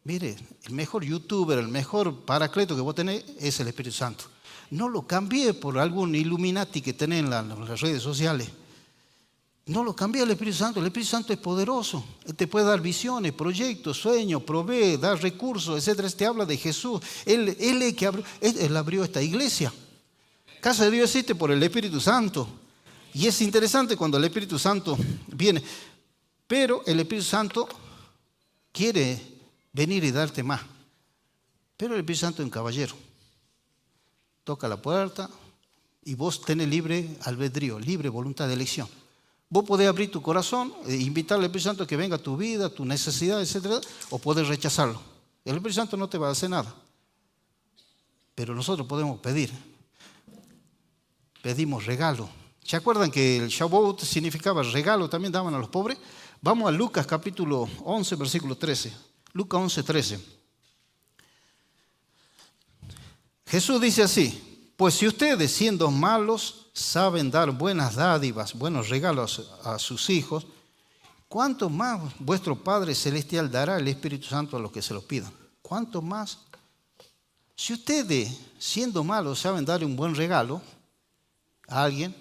Mire, el mejor youtuber, el mejor Paracleto que vos tenés es el Espíritu Santo. No lo cambié por algún Illuminati que tenés en las redes sociales. No lo cambié al Espíritu Santo. El Espíritu Santo es poderoso. Él te puede dar visiones, proyectos, sueños, provee, dar recursos, etcétera. Te habla de Jesús. Él abrió esta iglesia. Casa de Dios existe por el Espíritu Santo. Y es interesante cuando el Espíritu Santo viene. Pero el Espíritu Santo quiere venir y darte más. Pero el Espíritu Santo es un caballero. Toca la puerta y vos tenés libre albedrío, libre voluntad de elección. Vos podés abrir tu corazón e invitarle al Espíritu Santo que venga a tu vida, tu necesidad, etc. O podés rechazarlo. El Espíritu Santo no te va a hacer nada. Pero nosotros podemos pedir. Pedimos regalo. ¿Se acuerdan que el Shavuot significaba regalo? También daban a los pobres. Vamos a Lucas capítulo 11, versículo 13. Lucas 11, 13. Jesús dice así: pues si ustedes, siendo malos, saben dar buenas dádivas, buenos regalos a sus hijos, ¿cuánto más vuestro Padre Celestial dará el Espíritu Santo a los que se lo pidan? ¿Cuánto más? Si ustedes, siendo malos, saben dar un buen regalo a alguien,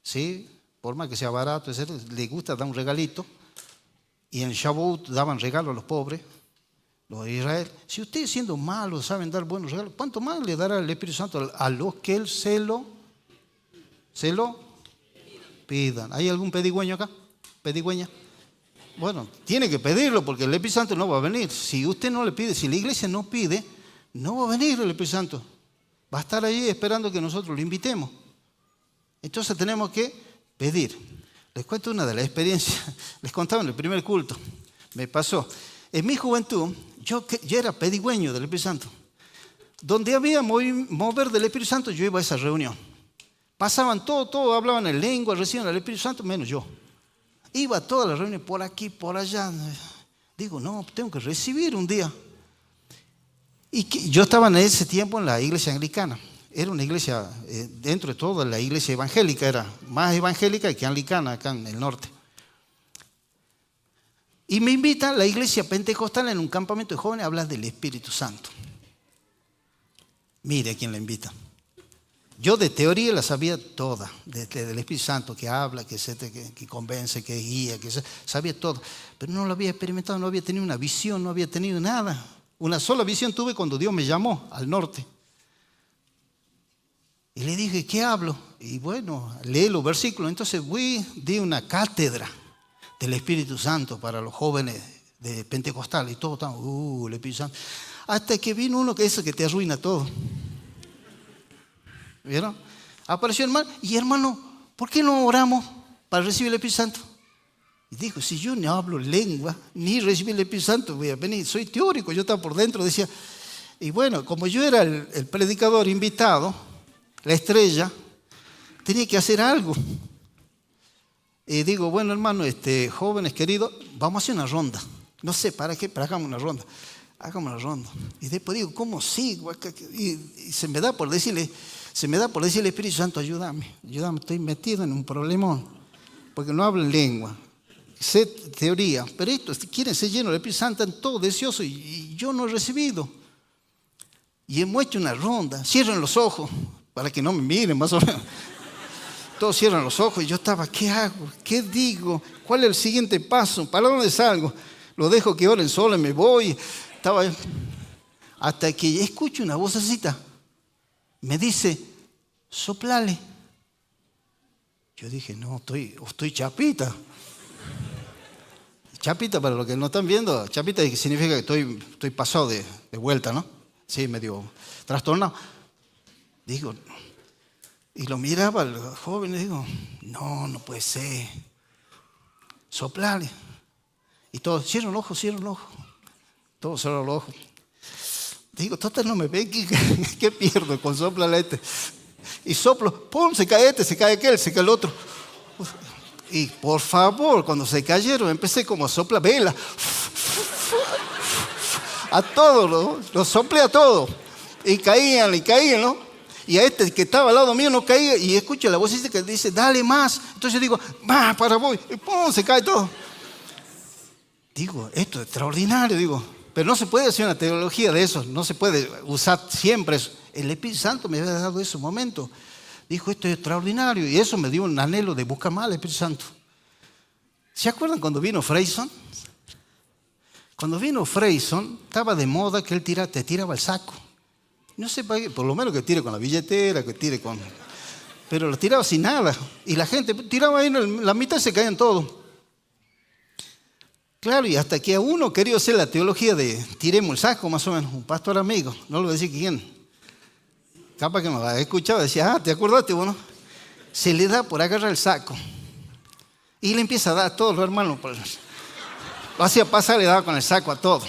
¿sí? Por más que sea barato, etc., le gusta dar un regalito. Y en Shavuot daban regalo a los pobres, los de Israel. Si ustedes, siendo malos, saben dar buenos regalos, ¿cuánto más le dará el Espíritu Santo a los que Él se lo pidan? ¿Hay algún pedigüeño acá? ¿Pedigüeña? Bueno, tiene que pedirlo porque el Espíritu Santo no va a venir. Si usted no le pide, si la iglesia no pide, no va a venir el Espíritu Santo. Va a estar ahí esperando que nosotros lo invitemos. Entonces tenemos que pedir. Les cuento una de las experiencias. Les contaba en el primer culto. Me pasó. En mi juventud, yo era pedigüeño del Espíritu Santo. Donde había mover del Espíritu Santo, yo iba a esa reunión. Pasaban todo, hablaban en lengua, recibían el Espíritu Santo, menos yo. Iba a todas las reuniones, por aquí, por allá. Digo, no, tengo que recibir un día. Y yo estaba en ese tiempo en la iglesia anglicana. Era una iglesia, dentro de todo, la iglesia evangélica, era más evangélica que anglicana acá en el norte. Y me invita a la iglesia pentecostal en un campamento de jóvenes a hablar del Espíritu Santo. Mire a quién la invita. Yo de teoría la sabía toda, del Espíritu Santo, que habla, que convence, que guía, sabía todo. Pero no lo había experimentado, no había tenido una visión, no había tenido nada. Una sola visión tuve cuando Dios me llamó al norte. Y le dije, ¿qué hablo? Y bueno, leí los versículos. Entonces di una cátedra del Espíritu Santo para los jóvenes de Pentecostal. Y todos estaban, el Espíritu Santo. Hasta que vino uno que es el que te arruina todo. ¿Vieron? Apareció el hermano. Y hermano, ¿por qué no oramos para recibir el Espíritu Santo? Y dijo, si yo no hablo lengua, ni recibí el Espíritu Santo, voy a venir. Soy teórico, yo estaba por dentro, decía. Y bueno, como yo era el predicador invitado, la estrella, tenía que hacer algo. Y digo, bueno hermano, jóvenes queridos, vamos a hacer una ronda. No sé para qué, pero hagamos una ronda. Hagamos una ronda. Y después digo, ¿cómo sigo? Y se me da por decirle Espíritu Santo, ayúdame, estoy metido en un problemón, porque no hablo en lengua, sé teoría, pero quieren ser llenos del Espíritu Santo, están todos deseosos y yo no he recibido. Y hemos hecho una ronda, cierren los ojos, para que no me miren más o menos. Todos cierran los ojos y yo estaba, ¿qué hago? ¿Qué digo? ¿Cuál es el siguiente paso? ¿Para dónde salgo? Lo dejo que oren solo y me voy. Estaba hasta que escucho una vocecita. Me dice, soplale. Yo dije, no, estoy chapita. Chapita, para los que no están viendo, chapita significa que estoy pasado de vuelta, ¿no? Sí, medio trastornado. Digo, y lo miraba al joven y digo, no puede ser. Soplale. Y todos, cierran el ojo. Todos cerraron los ojos. Digo, total no me ven, ¿qué pierdo con soplarle Y soplo, ¡pum! Se cae se cae aquel, se cae el otro. Y por favor, cuando se cayeron, empecé como a soplar vela. A todos, los soplé a todos. Y caían, ¿no? Y a que estaba al lado mío no caía. Y escucho la vocecita que dice, dale más. Entonces yo digo, va, para voy. Y ¡pum! Se cae todo. Digo, esto es extraordinario, digo. Pero no se puede hacer una teología de eso. No se puede usar siempre eso. El Espíritu Santo me había dado ese momento. Dijo, esto es extraordinario. Y eso me dio un anhelo de buscar más al Espíritu Santo. ¿Se acuerdan cuando vino Freyson? Cuando vino Freyson, estaba de moda que él te tiraba el saco. No sé, por lo menos que tire con la billetera, que tire con... Pero lo tiraba sin nada. Y la gente tiraba ahí, la mitad se caían todos. Claro, y hasta que a uno quería hacer la teología de tiremos el saco, más o menos, un pastor amigo, no lo voy a decir quién. Capaz que me había escuchado, decía, ¿te acordaste? Bueno, se le da por agarrar el saco. Y le empieza a dar a todos los hermanos. Lo hacía pasar, le daba con el saco a todos.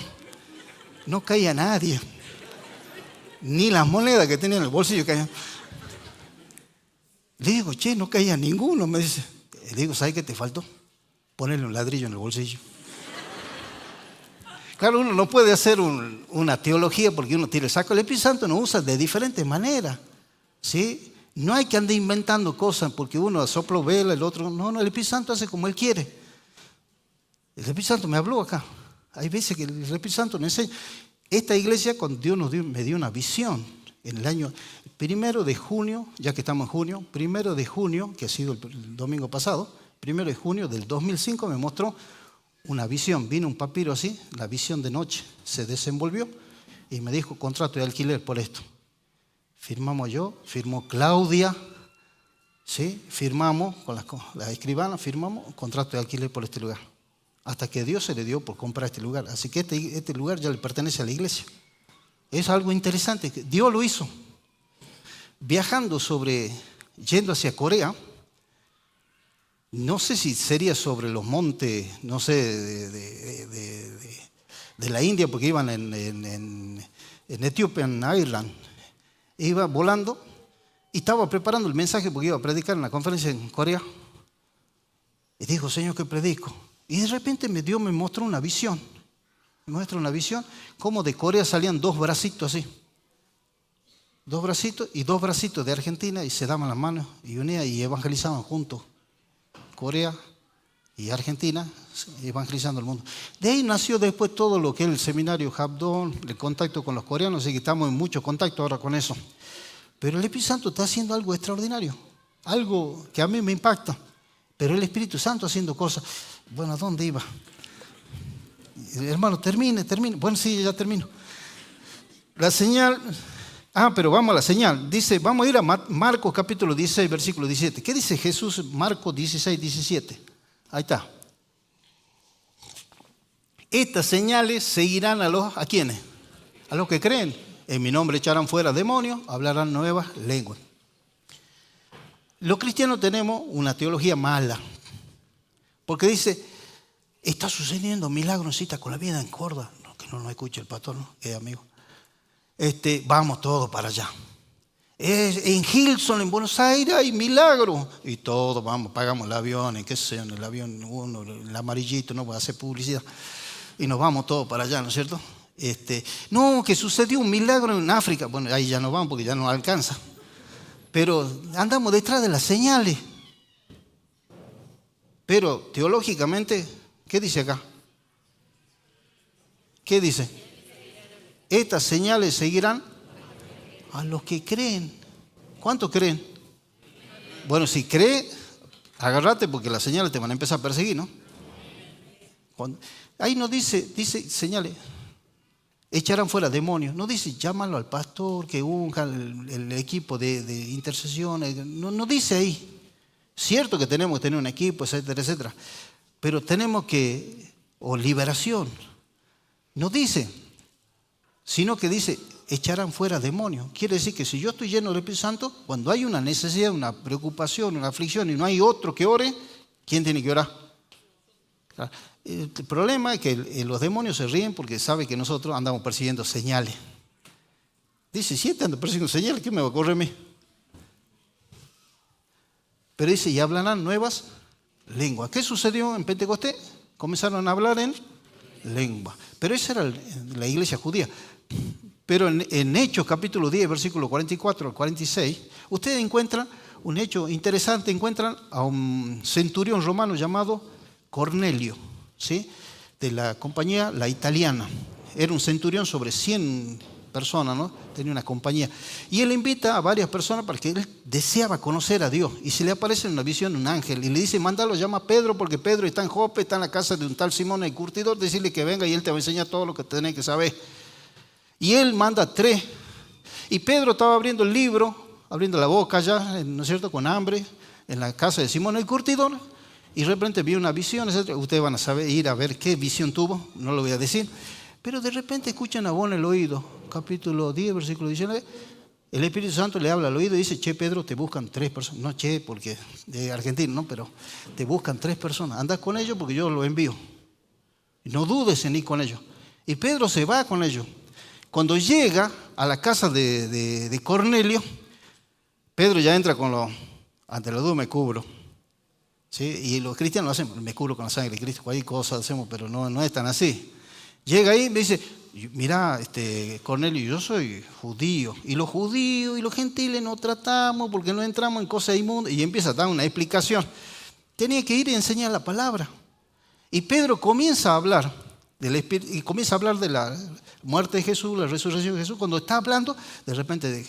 No caía nadie. Ni las monedas que tenía en el bolsillo caían. Le digo, che, no caía ninguno. Me dice, le digo, ¿sabes qué te faltó? Ponerle un ladrillo en el bolsillo. Claro, uno no puede hacer una teología porque uno tira el saco. El Espíritu Santo nos usa de diferentes maneras. ¿Sí? No hay que andar inventando cosas porque uno sopla vela, el otro... No, el Espíritu Santo hace como Él quiere. El Espíritu Santo me habló acá. Hay veces que el Espíritu Santo me enseña. Esta iglesia, cuando Dios me dio una visión, en el año 1 de junio, ya que estamos en junio, 1 de junio, que ha sido el domingo pasado, 1 de junio del 2005 me mostró una visión. Vino un papiro así, la visión de noche, se desenvolvió y me dijo contrato de alquiler por esto. Firmamos yo, firmó Claudia, ¿sí? Firmamos con la escribana, firmamos contrato de alquiler por este lugar. Hasta que Dios se le dio por comprar este lugar. Así que este lugar ya le pertenece a la iglesia. Es algo interesante, que Dios lo hizo. viajando yendo hacia Corea. No sé si sería sobre los montes, no sé, de la India, porque iban en Ethiopian Airlines. Iba volando y estaba preparando el mensaje porque iba a predicar en la conferencia en Corea. Y dijo, Señor, ¿qué predico? Y de repente Dios me mostró una visión. Me muestra una visión, como de Corea salían dos bracitos así. Dos bracitos y dos bracitos de Argentina, y se daban las manos y unían y evangelizaban juntos. Corea y Argentina, evangelizando el mundo. De ahí nació después todo lo que es el seminario Habdon, el contacto con los coreanos, así que estamos en mucho contacto ahora con eso. Pero el Espíritu Santo está haciendo algo extraordinario, algo que a mí me impacta. Pero el Espíritu Santo haciendo cosas. Bueno, ¿a dónde iba? Hermano, termine. Bueno, sí, ya termino. La señal. Pero vamos a la señal. Dice, vamos a ir a Marcos capítulo 16, versículo 17. ¿Qué dice Jesús? Marcos 16, 17. Ahí está. Estas señales seguirán ¿a quiénes? A los que creen. En mi nombre echarán fuera demonios, hablarán nuevas lenguas. Los cristianos tenemos una teología mala. Porque dice, está sucediendo milagros con la vida en Córdoba. No, que no nos escuche el pastor, ¿no? Amigo. Vamos todos para allá. En Hilson, en Buenos Aires, hay milagros. Y todos vamos, pagamos el avión, qué sé yo, en el avión uno, el amarillito, no voy a hacer publicidad. Y nos vamos todos para allá, ¿no es cierto? No, que sucedió un milagro en África. Bueno, ahí ya no vamos porque ya no alcanza. Pero andamos detrás de las señales. Pero teológicamente, ¿qué dice acá? ¿Qué dice? Estas señales seguirán a los que creen. ¿Cuántos creen? Bueno, si cree, agárrate porque las señales te van a empezar a perseguir, ¿no? Ahí no dice señales. Echarán fuera demonios. No dice llámalo al pastor, que unja el equipo de intercesión. No dice ahí. Cierto que tenemos que tener un equipo, etcétera, etcétera. Pero tenemos o liberación. No dice, sino que dice, echarán fuera demonios. Quiere decir que si yo estoy lleno del Espíritu Santo, cuando hay una necesidad, una preocupación, una aflicción y no hay otro que ore, ¿quién tiene que orar? El problema es que los demonios se ríen porque saben que nosotros andamos persiguiendo señales. Dice, si ando persiguiendo señales, ¿qué me va a ocurrir a mí? Pero dice, y hablarán nuevas lenguas. ¿Qué sucedió en Pentecostés? Comenzaron a hablar en lengua. Pero esa era la iglesia judía. Pero en Hechos capítulo 10, versículo 44 al 46, ustedes encuentran un hecho interesante. Encuentran a un centurión romano llamado Cornelio, ¿sí? De la compañía La Italiana. Era un centurión sobre 100 personas, ¿no? Tenía una compañía. Y él invita a varias personas porque él deseaba conocer a Dios. Y se le aparece en una visión un ángel y le dice, mándalo, llama a Pedro porque Pedro está en Jope, está en la casa de un tal Simón el curtidor, decirle que venga y él te va a enseñar todo lo que tenés que saber. Y él manda 3. Y Pedro estaba abriendo el libro, abriendo la boca ya, ¿no es cierto?, con hambre, en la casa de Simón el curtidor. Y de repente vio una visión, etc. Ustedes van a saber, ir a ver qué visión tuvo, no lo voy a decir. Pero de repente escuchan una voz en el oído, capítulo 10, versículo 19. El Espíritu Santo le habla al oído y dice, che, Pedro, te buscan 3 personas. No, che, porque de Argentina, no, pero te buscan 3 personas. Andás con ellos porque yo los envío. No dudes en ir con ellos. Y Pedro se va con ellos. Cuando llega a la casa de Cornelio, Pedro ya entra con ante la duda me cubro. ¿Sí? Y los cristianos lo hacen, me cubro con la sangre de Cristo, cualquier cosa hacemos, pero no es tan así. Llega ahí y me dice, mira, Cornelio, yo soy judío, y los judíos y los gentiles no tratamos porque no entramos en cosas inmundas, y empieza a dar una explicación. Tenía que ir y enseñar la palabra. Y Pedro comienza a hablar del Espíritu, y comienza a hablar de la muerte de Jesús, la resurrección de Jesús. Cuando está hablando, de repente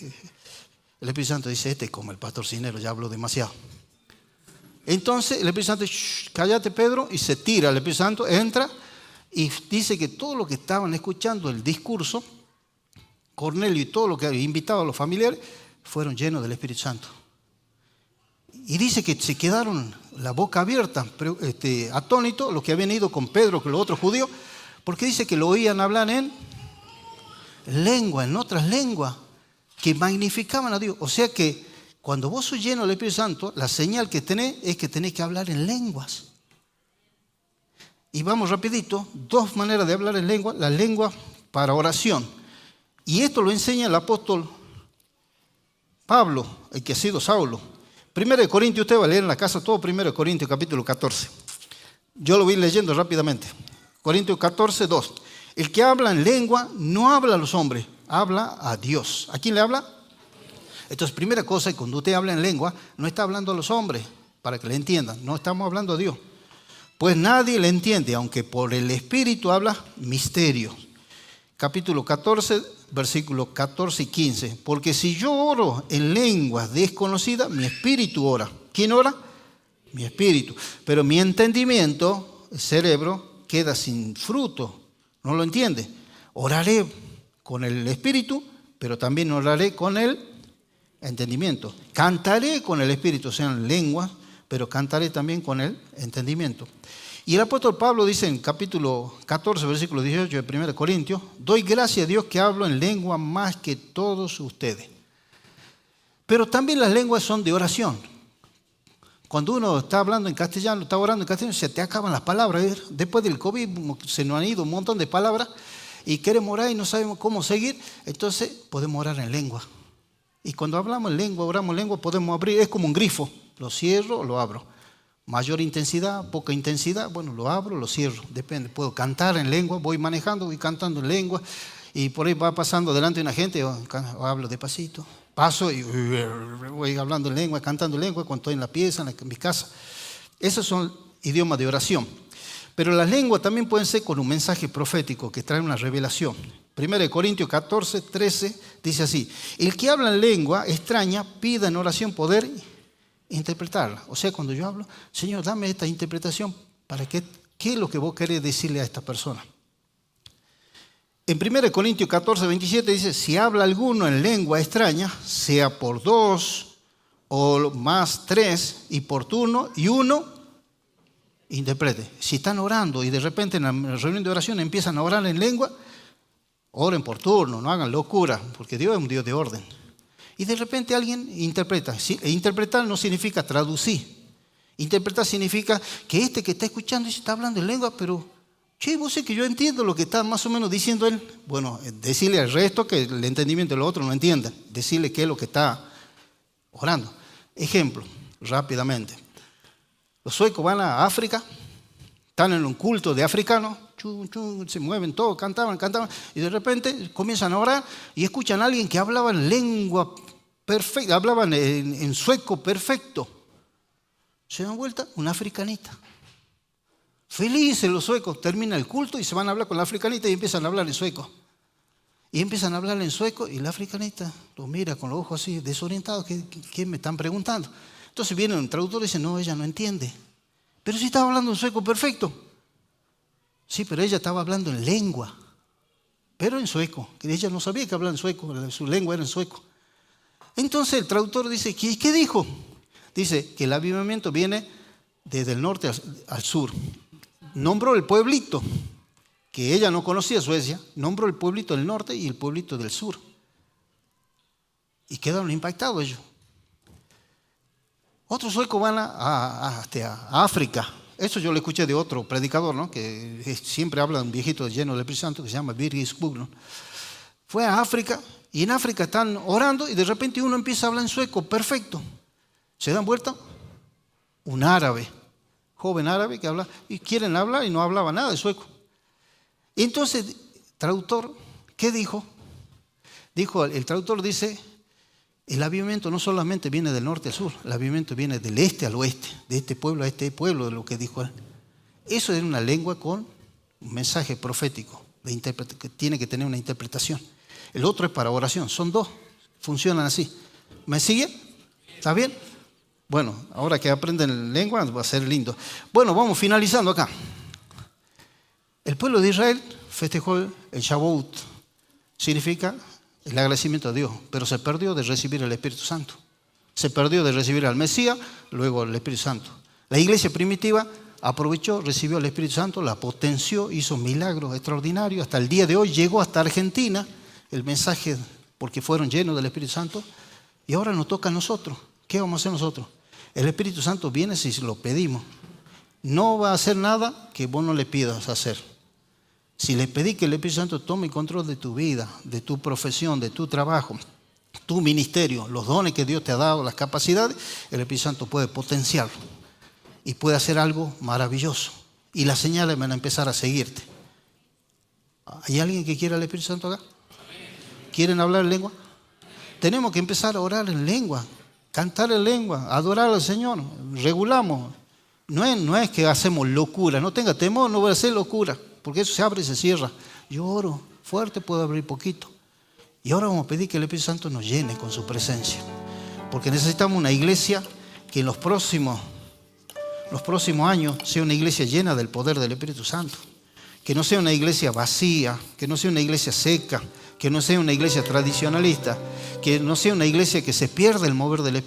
el Espíritu Santo dice, como el pastor Cinero, ya habló demasiado. Entonces el Espíritu Santo dice, cállate Pedro, y se tira. El Espíritu Santo entra y dice que todos los que estaban escuchando el discurso, Cornelio y todo lo que había invitado a los familiares, fueron llenos del Espíritu Santo. Y dice que se quedaron la boca abierta, atónitos, los que habían ido con Pedro, con los otros judíos, porque dice que lo oían hablar en lengua, en otras lenguas. que magnificaban a Dios. O sea que cuando vos sos lleno del Espíritu Santo, la señal que tenés es que tenés que hablar en lenguas. Y vamos rapidito, 2 maneras de hablar en lengua. La lengua para oración. Y esto lo enseña el apóstol Pablo, el que ha sido Saulo. 1 Corintios, usted va a leer en la casa todo 1 Corintios capítulo 14. Yo lo voy leyendo rápidamente. Corintios 14, 2. El que habla en lengua no habla a los hombres, habla a Dios. ¿A quién le habla? Entonces, primera cosa, cuando usted habla en lengua, no está hablando a los hombres, para que le entiendan. No estamos hablando a Dios. Pues nadie le entiende, aunque por el Espíritu habla misterios. Capítulo 14, versículos 14 y 15. Porque si yo oro en lenguas desconocidas, mi espíritu ora. ¿Quién ora? Mi espíritu. Pero mi entendimiento, el cerebro, queda sin fruto. No lo entiende. Oraré con el espíritu, pero también oraré con el entendimiento. Cantaré con el espíritu, o sea, en lenguas, pero cantaré también con el entendimiento. Y el apóstol Pablo dice en capítulo 14, versículo 18 de 1 Corintios, doy gracias a Dios que hablo en lengua más que todos ustedes. Pero también las lenguas son de oración. Cuando uno está hablando en castellano, está orando en castellano, se te acaban las palabras. Después del COVID se nos han ido un montón de palabras y queremos orar y no sabemos cómo seguir. Entonces podemos orar en lengua. Y cuando hablamos en lengua, oramos en lengua, podemos abrir, es como un grifo. Lo cierro o lo abro. Mayor intensidad, poca intensidad, bueno, lo abro, lo cierro, depende. Puedo cantar en lengua, voy manejando, voy cantando en lengua y por ahí va pasando delante de una gente, o hablo despacito, paso y voy hablando en lengua, cantando en lengua cuando estoy en la pieza, en mi casa. Esos son idiomas de oración. Pero las lenguas también pueden ser con un mensaje profético que trae una revelación. 1 Corintios 14, 13 dice así, el que habla en lengua extraña pida en oración poder interpretarla. O sea, cuando yo hablo, Señor, dame esta interpretación para qué es lo que vos querés decirle a esta persona. En 1 Corintios 14, 27 dice, si habla alguno en lengua extraña, sea por 2 o más 3 y por turno, y uno interprete. Si están orando y de repente en la reunión de oración empiezan a orar en lengua, oren por turno, no hagan locura, porque Dios es un Dios de orden. Y de repente alguien interpreta. Interpretar no significa traducir. Interpretar significa que este que está escuchando está hablando en lengua, pero, che, vos sé que yo entiendo lo que está más o menos diciendo él. Bueno, decirle al resto que el entendimiento de los otros no entienda. Decirle qué es lo que está orando. Ejemplo, rápidamente. Los suecos van a África, están en un culto de africanos, se mueven todos, cantaban, y de repente comienzan a orar y escuchan a alguien que hablaba en lengua perfecta, hablaban en sueco perfecto. Se dan vuelta, un africanita. Felices los suecos, termina el culto y se van a hablar con la africanita y empiezan a hablar en sueco. Y empiezan a hablar en sueco y la africanita lo mira con los ojos así desorientados, ¿qué me están preguntando? Entonces viene un traductor y dice, no, ella no entiende. Pero si estaba hablando en sueco perfecto. Sí, pero ella estaba hablando en lengua, pero en sueco, que ella no sabía que hablaba en sueco, su lengua era en sueco. Entonces el traductor dice, ¿qué dijo? Dice que el avivamiento viene desde el norte al sur. Nombró el pueblito, que ella no conocía Suecia, nombró el pueblito del norte y el pueblito del sur. Y quedaron impactados ellos. Otros suecos van a África. Eso yo lo escuché de otro predicador, ¿no? Que siempre habla de un viejito lleno del Espíritu Santo que se llama Birgit Skoglund. Fue a África y en África están orando y de repente uno empieza a hablar en sueco, perfecto. Se dan vuelta, un árabe, joven árabe que habla y quieren hablar y no hablaba nada de sueco. Y entonces, traductor, ¿qué dijo? El traductor dice, el avivamiento no solamente viene del norte al sur, el avivamiento viene del este al oeste, de este pueblo a este pueblo, de lo que dijo él. Eso es una lengua con un mensaje profético, que tiene que tener una interpretación. El otro es para oración, son dos, funcionan así. ¿Me sigue? ¿Está bien? Bueno, ahora que aprenden lengua va a ser lindo. Bueno, vamos finalizando acá. El pueblo de Israel festejó el Shavuot, significa el agradecimiento a Dios, pero se perdió de recibir el Espíritu Santo. Se perdió de recibir al Mesías, luego el Espíritu Santo. La iglesia primitiva aprovechó, recibió el Espíritu Santo, la potenció, hizo milagros extraordinarios. Hasta el día de hoy llegó hasta Argentina el mensaje porque fueron llenos del Espíritu Santo. Y ahora nos toca a nosotros. ¿Qué vamos a hacer nosotros? El Espíritu Santo viene si lo pedimos. No va a hacer nada que vos no le pidas hacer. Si le pedís que el Espíritu Santo tome control de tu vida, de tu profesión, de tu trabajo, tu ministerio, los dones que Dios te ha dado, las capacidades, el Espíritu Santo puede potenciarlo y puede hacer algo maravilloso. Y las señales van a empezar a seguirte. ¿Hay alguien que quiera el Espíritu Santo acá? ¿Quieren hablar en lengua? Tenemos que empezar a orar en lengua, cantar en lengua, adorar al Señor. Regulamos. No es que hacemos locura. No tenga temor, no voy a hacer locura, porque eso se abre y se cierra. Yo oro fuerte, puedo abrir poquito. Y ahora vamos a pedir que el Espíritu Santo nos llene con su presencia, porque necesitamos una iglesia que en los próximos años sea una iglesia llena del poder del Espíritu Santo. Que no sea una iglesia vacía, que no sea una iglesia seca, que no sea una iglesia tradicionalista, que no sea una iglesia que se pierda el mover del Espíritu Santo.